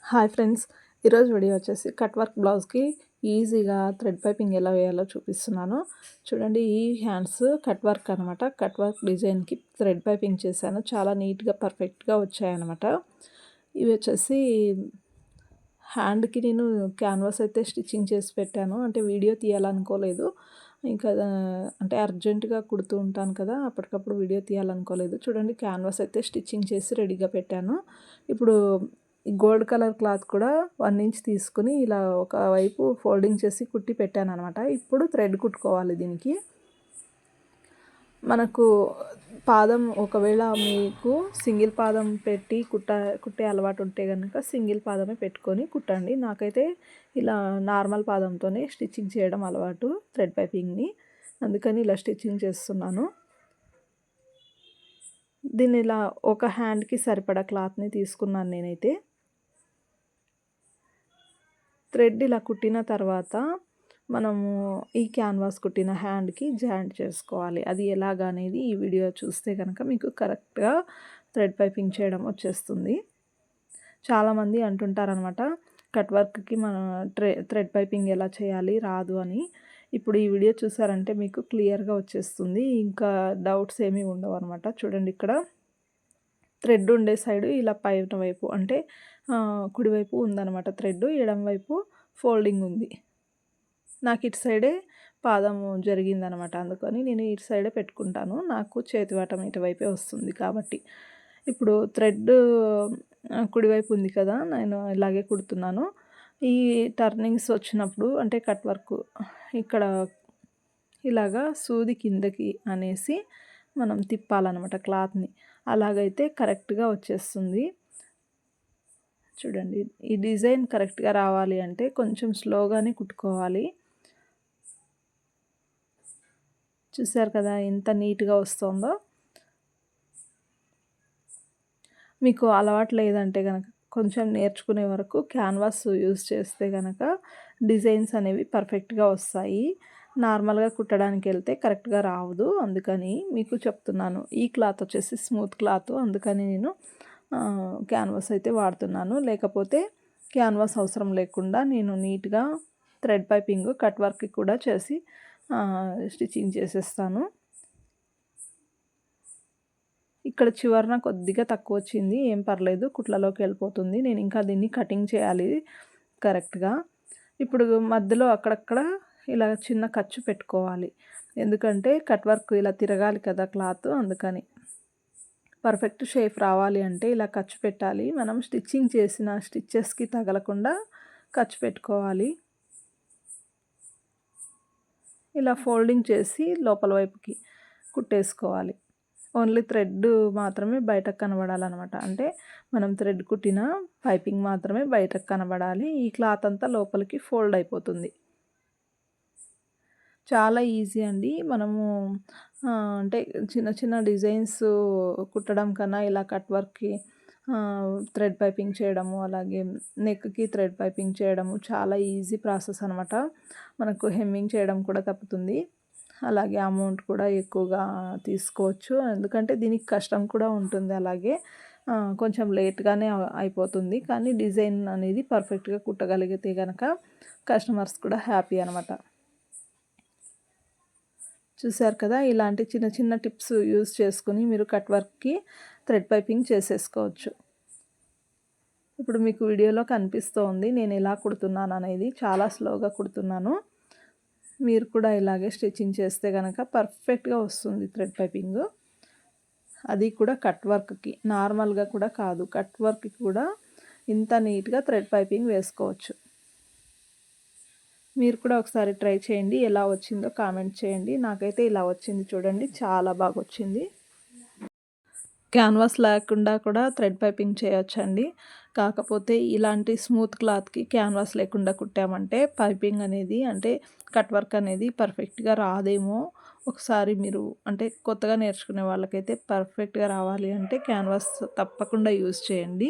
Hi friends, ఈరోజు video వచ్చేసి cut work బ్లౌజ్కి ఈజీగా థ్రెడ్ పైపింగ్ ఎలా వేయాలో చూపిస్తున్నాను. చూడండి, ఈ హ్యాండ్స్ కట్ వర్క్ అనమాట. కట్ వర్క్ డిజైన్కి థ్రెడ్ పైపింగ్ చేశాను. చాలా నీట్గా పర్ఫెక్ట్గా వచ్చాయన్నమాట. ఇవి వచ్చేసి హ్యాండ్కి నేను క్యాన్వాస్ అయితే స్టిచ్చింగ్ చేసి పెట్టాను. అంటే వీడియో తీయాలనుకోలేదు. ఇంకా అంటే అర్జెంటుగా కుడుతూ ఉంటాను కదా, అప్పటికప్పుడు వీడియో తీయాలనుకోలేదు. చూడండి, క్యాన్వాస్ అయితే స్టిచ్చింగ్ చేసి రెడీగా పెట్టాను. ఇప్పుడు గోల్డ్ కలర్ క్లాత్ కూడా 1 ఇంచ్ తీసుకుని ఇలా ఒక వైపు ఫోల్డింగ్ చేసి కుట్టి పెట్టాను అనమాట. ఇప్పుడు థ్రెడ్ కుట్టుకోవాలి దీనికి. మనకు పాదం ఒకవేళ మీకు సింగిల్ పాదం పెట్టి కుట్టే అలవాటు ఉంటే కనుక సింగిల్ పాదమే పెట్టుకొని కుట్టండి. నాకైతే ఇలా నార్మల్ పాదంతోనే స్టిచ్చింగ్ చేయడం అలవాటు థ్రెడ్ పైపింగ్ని, అందుకని ఇలా స్టిచ్చింగ్ చేస్తున్నాను. దీన్ని ఇలా ఒక హ్యాండ్కి సరిపడా క్లాత్ని తీసుకున్నాను నేనైతే. థ్రెడ్ ఇలా కుట్టిన తర్వాత మనము ఈ క్యాన్వాస్ కుట్టిన హ్యాండ్కి జాయింట్ చేసుకోవాలి. అది ఎలాగనేది ఈ వీడియో చూస్తే కనుక మీకు కరెక్ట్గా థ్రెడ్ పైపింగ్ చేయడం వచ్చేస్తుంది. చాలామంది అంటుంటారనమాట, కట్ వర్క్కి మనం థ్రెడ్ పైపింగ్ ఎలా చేయాలి రాదు అని. ఇప్పుడు ఈ వీడియో చూసారంటే మీకు క్లియర్గా వచ్చేస్తుంది. ఇంకా డౌట్స్ ఏమీ ఉండవు అనమాట. చూడండి, ఇక్కడ థ్రెడ్ ఉండే సైడు ఇలా పైన వైపు అంటే కుడివైపు ఉందన్నమాట థ్రెడ్, ఎడమ వైపు ఫోల్డింగ్ ఉంది. నాకు ఇటు సైడే పాదము జరిగిందనమాట, అందుకని నేను ఇటు సైడే పెట్టుకుంటాను. నాకు చేతివాటం ఇటువైపే వస్తుంది కాబట్టి. ఇప్పుడు థ్రెడ్ కుడివైపు ఉంది కదా, నేను ఇలాగే కుడుతున్నాను. ఈ టర్నింగ్స్ వచ్చినప్పుడు అంటే కట్ వర్క్ ఇక్కడ ఇలాగా సూది కిందకి అనేసి మనం తిప్పాలన్నమాట క్లాత్ని. అలాగైతే కరెక్ట్గా వచ్చేస్తుంది. చూడండి, ఈ డిజైన్ కరెక్ట్గా రావాలి అంటే కొంచెం స్లోగానే కుట్టుకోవాలి. చూసారు కదా ఎంత నీట్గా వస్తుందో. మీకు అలవాటు లేదంటే కనుక కొంచెం నేర్చుకునే వరకు క్యాన్వాస్ యూజ్ చేస్తే కనుక డిజైన్స్ అనేవి పర్ఫెక్ట్గా వస్తాయి. నార్మల్గా కుట్టడానికి వెళ్తే కరెక్ట్గా రావదు. అందుకని మీకు చెప్తున్నాను. ఈ క్లాత్ వచ్చేసి స్మూత్ క్లాత్, అందుకని నేను క్యాన్వాస్ అయితే వాడుతున్నాను. లేకపోతే క్యాన్వాస్ అవసరం లేకుండా నేను నీట్గా థ్రెడ్ పైపింగ్ కట్ వర్క్ కూడా చేసి స్టిచ్చింగ్ చేసేస్తాను. ఇక్కడ చివరన కొద్దిగా తక్కువ వచ్చింది, ఏం పర్లేదు, కుట్లలోకి వెళ్ళిపోతుంది. నేను ఇంకా దీన్ని కటింగ్ చేయాలి కరెక్ట్గా. ఇప్పుడు మధ్యలో అక్కడక్కడ ఇలా చిన్న ఖర్చు పెట్టుకోవాలి, ఎందుకంటే కట్ వర్క్ ఇలా తిరగాలి కదా క్లాత్, అందుకని. పర్ఫెక్ట్ షేప్ రావాలి అంటే ఇలా ఖర్చు పెట్టాలి. మనం స్టిచ్చింగ్ చేసిన స్టిచ్చెస్కి తగలకుండా ఖర్చు పెట్టుకోవాలి. ఇలా ఫోల్డింగ్ చేసి లోపల వైపుకి కుట్టేసుకోవాలి. ఓన్లీ థ్రెడ్ మాత్రమే బయటకు కనబడాలన్నమాట. అంటే మనం థ్రెడ్ కుట్టిన పైపింగ్ మాత్రమే బయటకు కనబడాలి. ఈ క్లాత్ అంతా లోపలికి ఫోల్డ్ అయిపోతుంది. చాలా ఈజీ అండి. మనము అంటే చిన్న చిన్న డిజైన్స్ కుట్టడం కన్నా ఇలా కట్ వర్క్కి థ్రెడ్ పైపింగ్ చేయడము, అలాగే నెక్కి థ్రెడ్ పైపింగ్ చేయడము చాలా ఈజీ ప్రాసెస్ అనమాట. మనకు హెమ్మింగ్ చేయడం కూడా తప్పుతుంది. అలాగే అమౌంట్ కూడా ఎక్కువగా తీసుకోవచ్చు, ఎందుకంటే దీనికి కష్టం కూడా ఉంటుంది. అలాగే కొంచెం లేట్గానే అయిపోతుంది, కానీ డిజైన్ అనేది పర్ఫెక్ట్గా కుట్టగలిగితే కనుక కస్టమర్స్ కూడా హ్యాపీ అనమాట. చూసారు కదా, ఇలాంటి చిన్న చిన్న టిప్స్ యూజ్ చేసుకుని మీరు కట్ వర్క్కి థ్రెడ్ పైపింగ్ చేసేసుకోవచ్చు. ఇప్పుడు మీకు వీడియోలో కనిపిస్తోంది నేను ఎలా కుడుతున్నాను అనేది. చాలా స్లోగా కుడుతున్నాను. మీరు కూడా ఇలాగే స్టిచ్చింగ్ చేస్తే కనుక పర్ఫెక్ట్గా వస్తుంది థ్రెడ్ పైపింగ్. అది కూడా కట్ వర్క్కి, నార్మల్గా కూడా కాదు, కట్ వర్క్కి కూడా ఇంత నీట్గా థ్రెడ్ పైపింగ్ వేసుకోవచ్చు. మీరు కూడా ఒకసారి ట్రై చేయండి, ఎలా వచ్చిందో కామెంట్ చేయండి. నాకైతే ఇలా వచ్చింది చూడండి, చాలా బాగా వచ్చింది. క్యాన్వాస్ లేకుండా కూడా థ్రెడ్ పైపింగ్ చేయొచ్చండి. కాకపోతే ఇలాంటి స్మూత్ క్లాత్కి క్యాన్వాస్ లేకుండా కుట్టామంటే పైపింగ్ అనేది అంటే కట్ వర్క్ అనేది పర్ఫెక్ట్గా రాదేమో. ఒకసారి మీరు అంటే కొత్తగా నేర్చుకునే వాళ్ళకైతే పర్ఫెక్ట్గా రావాలి అంటే క్యాన్వాస్ తప్పకుండా యూజ్ చేయండి.